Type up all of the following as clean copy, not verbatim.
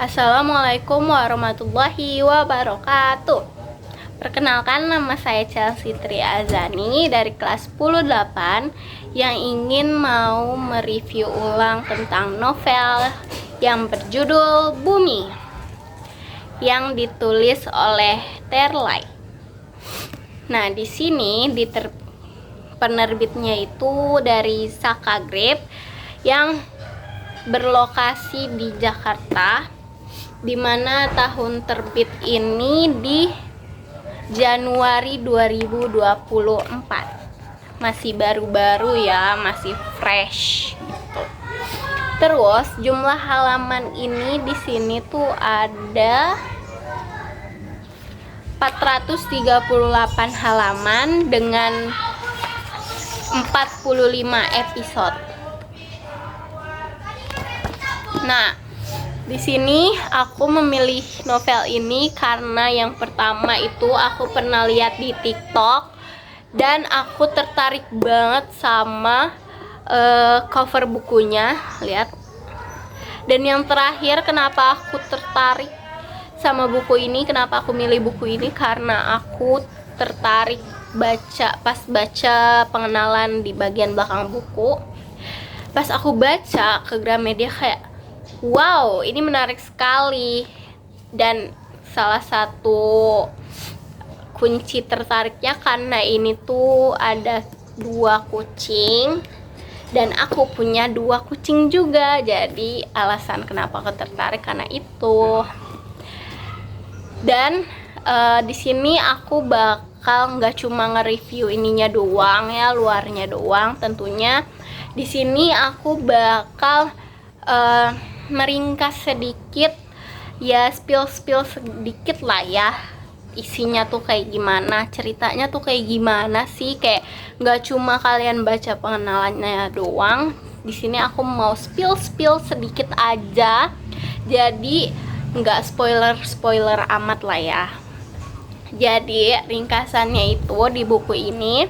Assalamualaikum warahmatullahi wabarakatuh. Perkenalkan, nama saya Chelsea Tri Azani dari kelas 10-8 yang ingin mau mereview ulang tentang novel yang berjudul Bumi yang ditulis oleh Terlai. Nah, di sini penerbitnya itu dari Saka Grip yang berlokasi di Jakarta, di mana tahun terbit ini di Januari 2024. Masih baru-baru ya, masih fresh gitu. Terus jumlah halaman ini di sini tuh ada 438 halaman dengan 45 episode. Nah, di sini aku memilih novel ini karena yang pertama itu aku pernah lihat di TikTok dan aku tertarik banget sama cover bukunya, lihat. Dan yang terakhir, kenapa aku tertarik sama buku ini, kenapa aku milih buku ini, karena aku tertarik pas baca pengenalan di bagian belakang buku. Pas aku baca ke Gramedia kayak, wow, ini menarik sekali. Dan salah satu kunci tertariknya karena ini tuh ada 2 kucing dan aku punya 2 kucing juga. Jadi alasan kenapa aku tertarik karena itu. Dan di sini aku bakal nggak cuma nge-review ininya doang ya, luarnya doang tentunya. Di sini aku bakal meringkas sedikit ya, spill sedikit lah ya, isinya tuh kayak gimana, ceritanya tuh kayak gimana sih, kayak nggak cuma kalian baca pengenalannya doang. Di sini aku mau spill sedikit aja, jadi nggak spoiler amat lah ya. Jadi ringkasannya itu di buku ini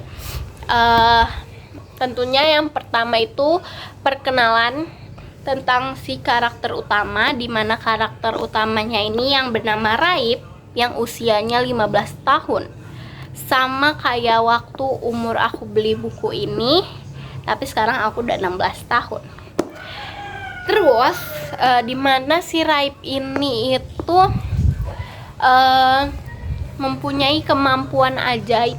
tentunya yang pertama itu perkenalan tentang si karakter utama, di mana karakter utamanya ini yang bernama Raib yang usianya 15 tahun. Sama kayak waktu umur aku beli buku ini, tapi sekarang aku udah 16 tahun. Terus di mana si Raib ini itu mempunyai kemampuan ajaib,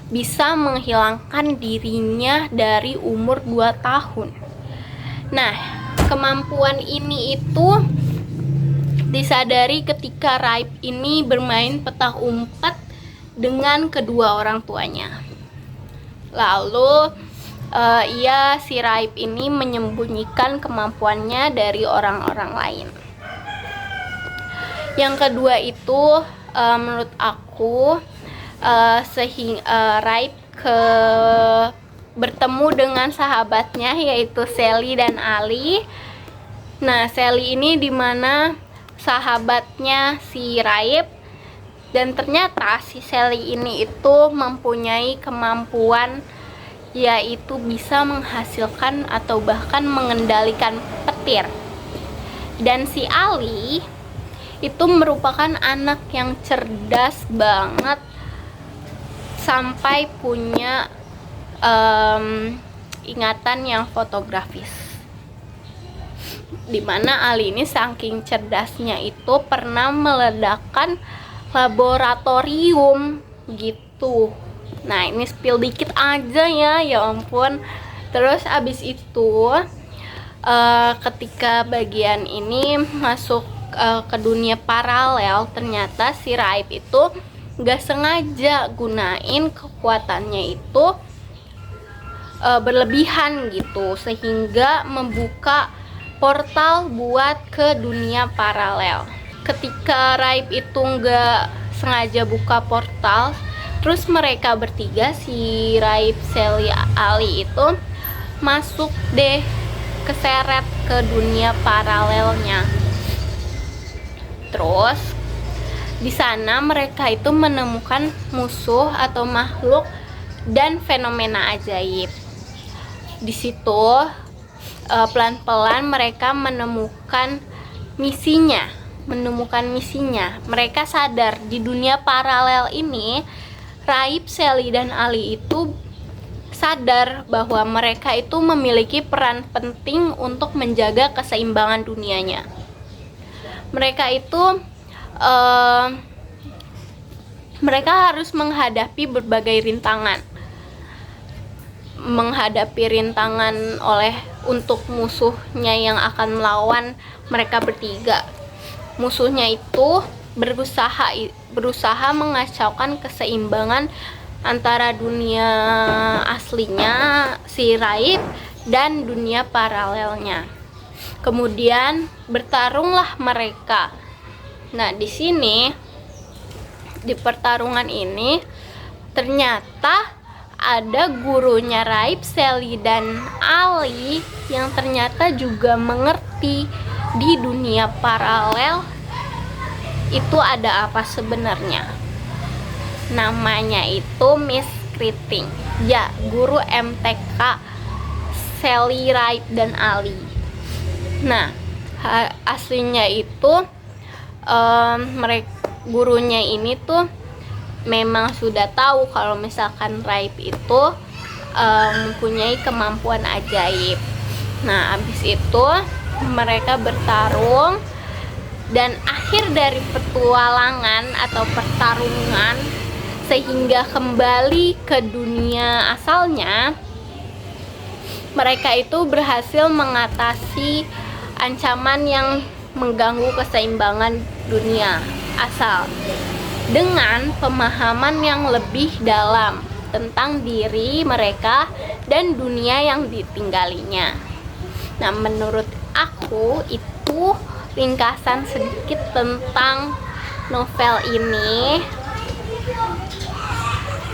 bisa menghilangkan dirinya dari umur 2 tahun. Nah, kemampuan ini itu disadari ketika Raib ini bermain petak umpet dengan kedua orang tuanya. Lalu si Raib ini menyembunyikan kemampuannya dari orang-orang lain. Yang kedua itu menurut aku Raib bertemu dengan sahabatnya yaitu Sally dan Ali. Nah, Sally ini dimana sahabatnya si Raib, dan ternyata si Sally ini itu mempunyai kemampuan yaitu bisa menghasilkan atau bahkan mengendalikan petir. Dan si Ali itu merupakan anak yang cerdas banget sampai punya ingatan yang fotografis, dimana Ali ini saking cerdasnya itu pernah meledakkan laboratorium gitu. Nah, ini spill dikit aja ya ampun. Terus abis itu ketika bagian ini masuk ke dunia paralel, ternyata si Raib itu gak sengaja gunain kekuatannya itu berlebihan gitu, sehingga membuka portal buat ke dunia paralel. Ketika Raib itu nggak sengaja buka portal, terus mereka bertiga, si Raib, Sally, Ali itu masuk deh, keseret ke dunia paralelnya. Terus di sana mereka itu menemukan musuh atau makhluk dan fenomena ajaib. Di situ pelan-pelan mereka menemukan misinya. Mereka sadar di dunia paralel ini, Raib, Sally, dan Ali itu sadar bahwa mereka itu memiliki peran penting untuk menjaga keseimbangan dunianya. Mereka itu mereka harus menghadapi berbagai rintangan. Untuk musuhnya yang akan melawan mereka bertiga. Musuhnya itu berusaha mengacaukan keseimbangan antara dunia aslinya si Raib dan dunia paralelnya. Kemudian bertarunglah mereka. Nah, di pertarungan ini ternyata ada gurunya Raib, Sally, dan Ali yang ternyata juga mengerti di dunia paralel itu ada apa sebenarnya. Namanya itu Miss Kriting. Ya, guru MTK Sally, Raib, dan Ali. Nah, aslinya itu gurunya ini tuh memang sudah tahu kalau misalkan Raib itu mempunyai kemampuan ajaib. Nah, habis itu mereka bertarung, dan akhir dari petualangan atau pertarungan sehingga kembali ke dunia asalnya, mereka itu berhasil mengatasi ancaman yang mengganggu keseimbangan dunia asal dengan pemahaman yang lebih dalam tentang diri mereka dan dunia yang ditinggalinya. Nah, menurut aku itu ringkasan sedikit tentang novel ini.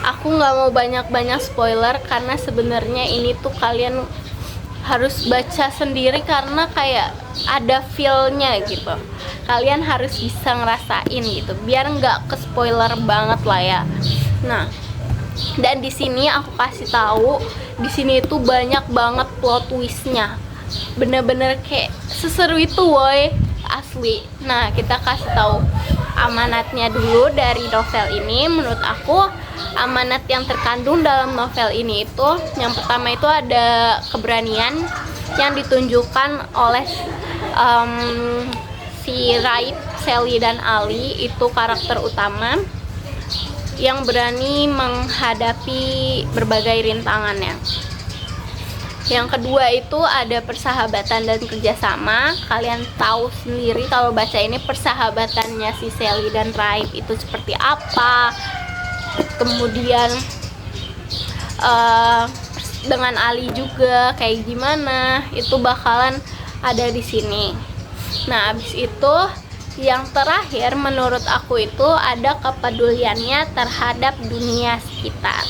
Aku nggak mau banyak-banyak spoiler karena sebenarnya ini tuh kalian harus baca sendiri karena kayak ada feel-nya gitu. Kalian harus bisa ngerasain gitu, biar nggak ke spoiler banget lah ya. Nah, dan di sini aku kasih tahu, di sini itu banyak banget plot twist-nya. Bener-bener kayak seseru itu, woy, asli. Nah, kita kasih tahu amanatnya dulu dari novel ini. Menurut aku amanat yang terkandung dalam novel ini itu yang pertama itu ada keberanian yang ditunjukkan oleh si Raib, Sally, dan Ali. Itu karakter utama yang berani menghadapi berbagai rintangannya. Yang kedua itu ada persahabatan dan kerjasama. Kalian tahu sendiri kalau baca ini persahabatannya si Sally dan Raib itu seperti apa. Kemudian dengan Ali juga kayak gimana, itu bakalan ada di sini. Nah, habis itu yang terakhir menurut aku itu ada kepeduliannya terhadap dunia sekitar,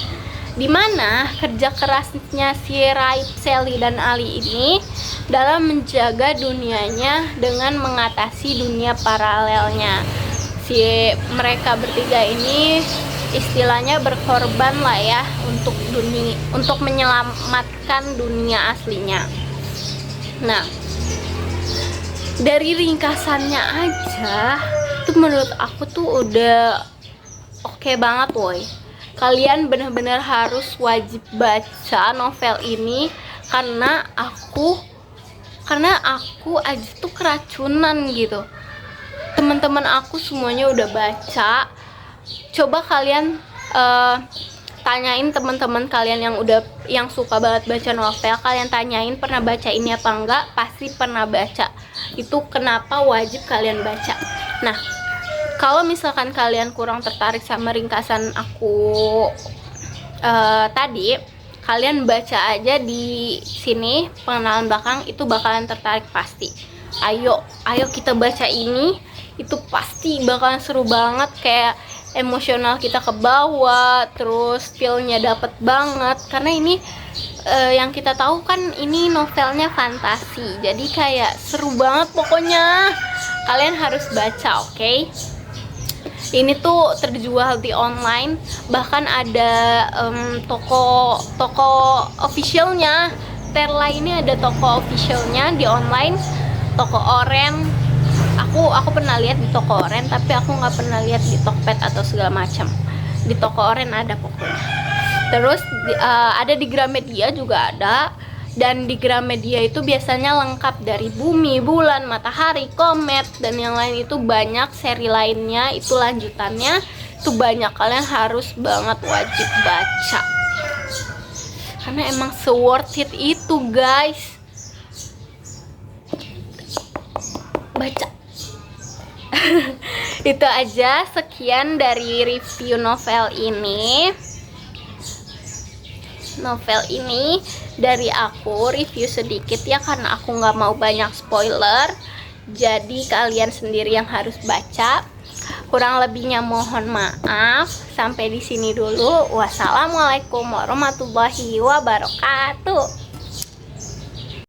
dimana kerja kerasnya si Raib, Sally, dan Ali ini dalam menjaga dunianya dengan mengatasi dunia paralelnya. Mereka bertiga ini istilahnya berkorban lah ya untuk menyelamatkan dunia aslinya. Nah, dari ringkasannya aja itu menurut aku tuh udah oke banget, woy. Kalian benar-benar harus wajib baca novel ini karena aku aja tuh keracunan gitu. Teman-teman aku semuanya udah baca. Coba kalian tanyain teman-teman kalian yang suka banget baca novel, kalian tanyain pernah baca ini apa enggak, pasti pernah baca. Itu kenapa wajib kalian baca. Nah, kalau misalkan kalian kurang tertarik sama ringkasan aku tadi, kalian baca aja di sini pengenalan belakang, itu bakalan tertarik pasti. Ayo kita baca ini, itu pasti bakalan seru banget, kayak emosional kita ke bawah, terus feel-nya dapet banget karena ini yang kita tahu kan ini novelnya fantasi, jadi kayak seru banget pokoknya. Kalian harus baca, oke? Ini tuh terjual di online, bahkan ada toko officialnya. Terla ini ada toko officialnya di online, toko Oren, aku pernah lihat di toko oren, tapi aku nggak pernah lihat di Tokped atau segala macam. Di toko oren ada pokoknya. Terus ada di Gramedia juga ada. Dan di Gramedia itu biasanya lengkap dari bumi, bulan, matahari, komet, dan yang lain itu banyak seri lainnya. Itu lanjutannya, itu banyak, kalian harus banget wajib baca. Karena emang se-worth it itu guys. Baca. Itu aja, sekian dari review novel ini. Novel ini dari aku review sedikit ya, karena aku nggak mau banyak spoiler, jadi kalian sendiri yang harus baca. Kurang lebihnya mohon maaf. Sampai di sini dulu. Wassalamualaikum warahmatullahi wabarakatuh.